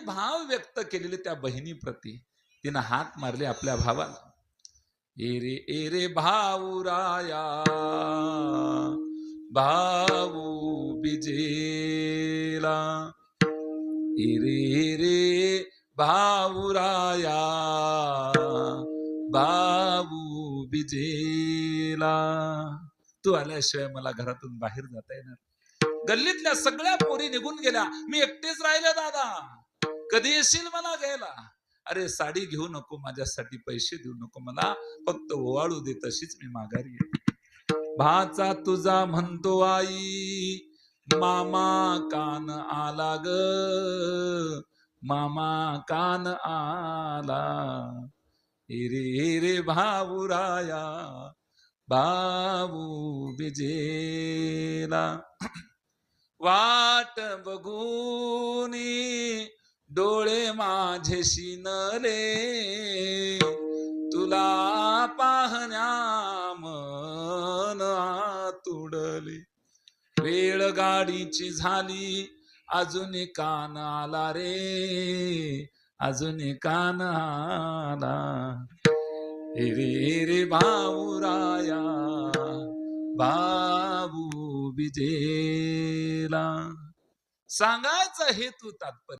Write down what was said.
भाव व्यक्त केलेले त्या बहिणीप्रती तिनं हाक मारली आपल्या भावाला. ए रे भाऊराया, भाऊ बिजेला. ए रे भाऊराया, भाऊ बिजेला. तू आल्याशिवाय मला घरातून बाहेर जाता येणार. गल्लीतल्या सगळ्या पोरी निघून गेल्या, मी एकटेच राहिले दादा, कधी येशील मला घ्यायला? अरे साडी घेऊ नको, माझ्यासाठी पैसे देऊ नको, मला फक्त ओवाळू दे, तशीच मी माघारी येते. भाचा तुझा म्हणतो आई, मामा कान आला ग, मामा कान आला. ए रे भाऊराया, भाऊ बिजेला. वाट बघूनी डोळे माझे शिनले, तुला पाहण्या मन आतुडले. वेळ गाडीची झाली, अजून कान आला रे, अजून कान आला. ए रे भाऊराया, भाऊ बिजेला. सांगायचा हेतू तात्पर्य